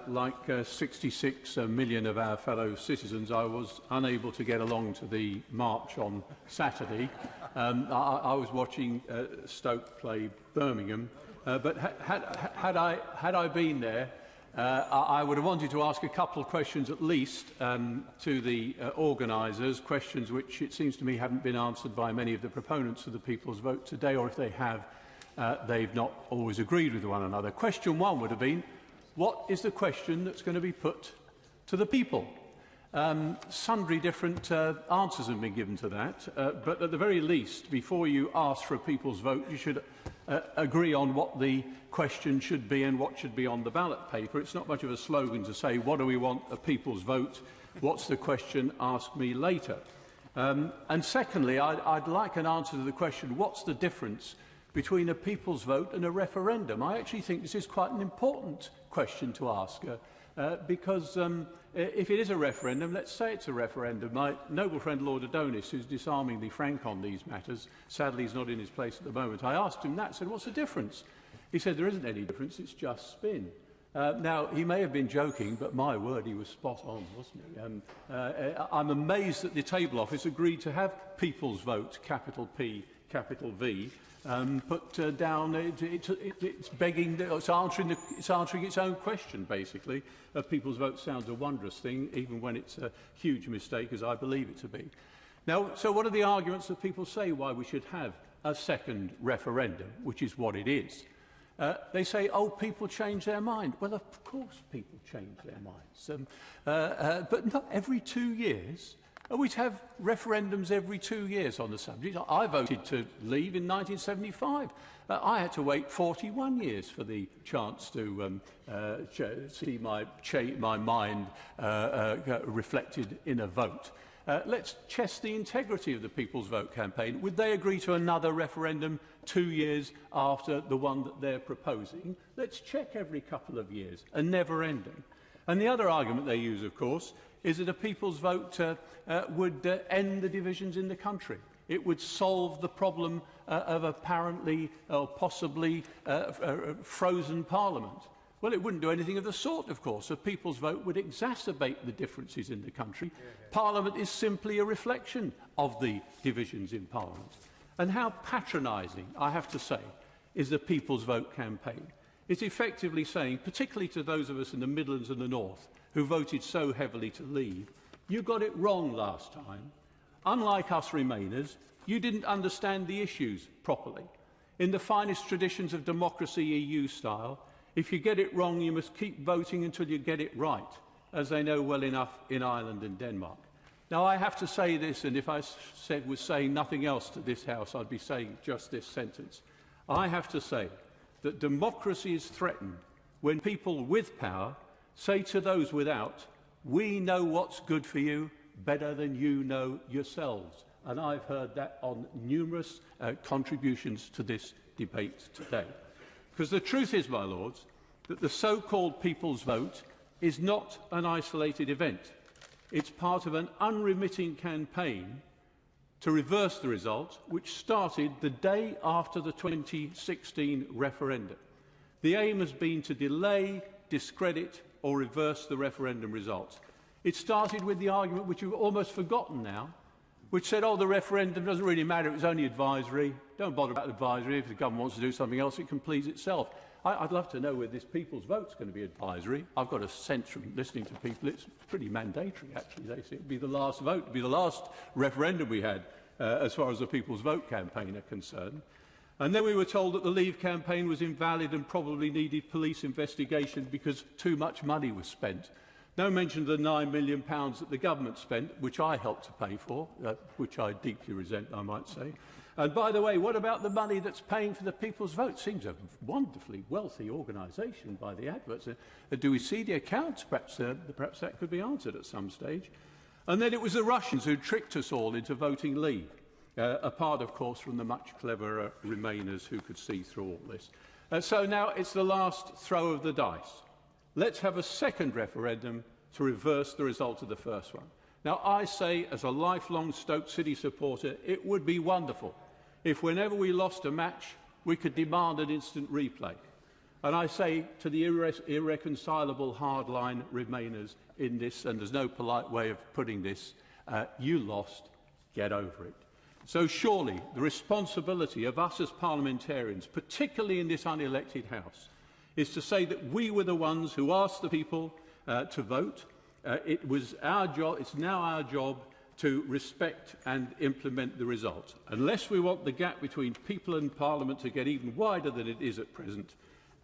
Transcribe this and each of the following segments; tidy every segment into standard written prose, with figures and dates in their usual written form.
Like 66 million of our fellow citizens, I was unable to get along to the march on Saturday. I was watching Stoke play Birmingham, but had I been there, I would have wanted to ask a couple of questions at least to the organisers, questions which it seems to me haven't been answered by many of the proponents of the People's Vote today, or if they have, they've not always agreed with one another. Question one would have been, what is the question that's going to be put to the people? Sundry different answers have been given to that, but at the very least, before you ask for a people's vote, you should agree on what the question should be and what should be on the ballot paper. It's not much of a slogan to say, what do we want, a people's vote? What's the question? Ask me later. And secondly, I'd like an answer to the question, what's the difference between a people's vote and a referendum? I actually think this is quite an important question to ask, because if it is a referendum, let's say it's a referendum. My noble friend Lord Adonis, who's disarmingly frank on these matters, sadly he's not in his place at the moment, I asked him that, said, what's the difference? He said, there isn't any difference, it's just spin. Now, he may have been joking, but my word, he was spot on, wasn't he? I'm amazed that the Table Office agreed to have people's vote, capital P, capital V, put down. It's begging, it's answering its own question, basically. A people's vote sounds a wondrous thing, even when it's a huge mistake, as I believe it to be. Now, so what are the arguments that people say why we should have a second referendum, which is what it is? They say, oh, people change their mind. Well, of course people change their minds, but not every 2 years. We'd have referendums every 2 years on the subject. I voted to leave in 1975. I had to wait 41 years for the chance to see my mind reflected in a vote. Let's test the integrity of the People's Vote campaign. Would they agree to another referendum 2 years after the one that they're proposing? Let's check every couple of years, a never-ending. And the other argument they use, of course, is that a people's vote would end the divisions in the country. It would solve the problem of apparently or possibly frozen parliament. Well, it wouldn't do anything of the sort, of course. A people's vote would exacerbate the differences in the country. Parliament is simply a reflection of the divisions in Parliament. And how patronising, I have to say, is the People's Vote campaign. It's effectively saying, particularly to those of us in the Midlands and the North, who voted so heavily to leave, you got it wrong last time. Unlike us Remainers, you didn't understand the issues properly. In the finest traditions of democracy EU style, if you get it wrong, you must keep voting until you get it right, as they know well enough in Ireland and Denmark. Now, I have to say this, and if I was saying nothing else to this House, I'd be saying just this sentence. I have to say that democracy is threatened when people with power say to those without, we know what's good for you better than you know yourselves. And I've heard that on numerous contributions to this debate today. Because the truth is, my lords, that the so-called People's Vote is not an isolated event. It's part of an unremitting campaign to reverse the result, which started the day after the 2016 referendum. The aim has been to delay, discredit or reverse the referendum results. It started with the argument, which you've almost forgotten now, which said, oh, the referendum doesn't really matter, it was only advisory. Don't bother about advisory. If the government wants to do something else, it can please itself. I'd love to know whether this People's Vote's going to be advisory. I've got a sense from listening to people, it's pretty mandatory, actually. They say it would be the last vote, it would be the last referendum we had, as far as the People's Vote campaign are concerned. And then we were told that the Leave campaign was invalid and probably needed police investigation because too much money was spent. No mention of the £9 million that the government spent, which I helped to pay for, which I deeply resent, I might say. And by the way, what about the money that's paying for the People's Vote? Seems a wonderfully wealthy organisation by the adverts. Do we see the accounts? Perhaps that could be answered at some stage. And then it was the Russians who tricked us all into voting Leave, apart, of course, from the much cleverer Remainers who could see through all this. So now it's the last throw of the dice. Let's have a second referendum to reverse the result of the first one. Now, I say, as a lifelong Stoke City supporter, it would be wonderful if whenever we lost a match, we could demand an instant replay. And I say to the irreconcilable hardline remainers in this, and there's no polite way of putting this, you lost, get over it. So surely the responsibility of us as parliamentarians, particularly in this unelected House, is to say that we were the ones who asked the people to vote. It was our job, it's now our job to respect and implement the result. Unless we want the gap between people and Parliament to get even wider than it is at present,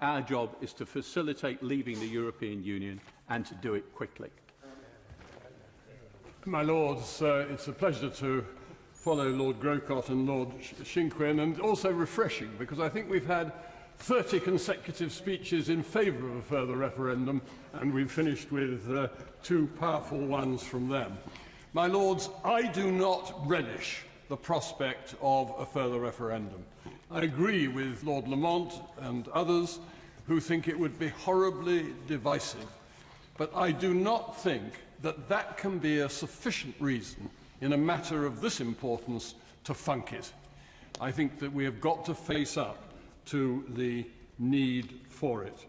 our job is to facilitate leaving the European Union and to do it quickly. My Lords, it's a pleasure to follow Lord Grocott and Lord Shinquin, and also refreshing, because I think we've had 30 consecutive speeches in favour of a further referendum, and we've finished with 2 powerful ones from them. My Lords, I do not relish the prospect of a further referendum. I agree with Lord Lamont and others who think it would be horribly divisive, but I do not think that that can be a sufficient reason in a matter of this importance to funk it. I think that we have got to face up to the need for it.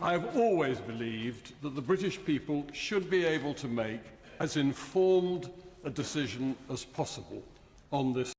I have always believed that the British people should be able to make as informed a decision as possible on this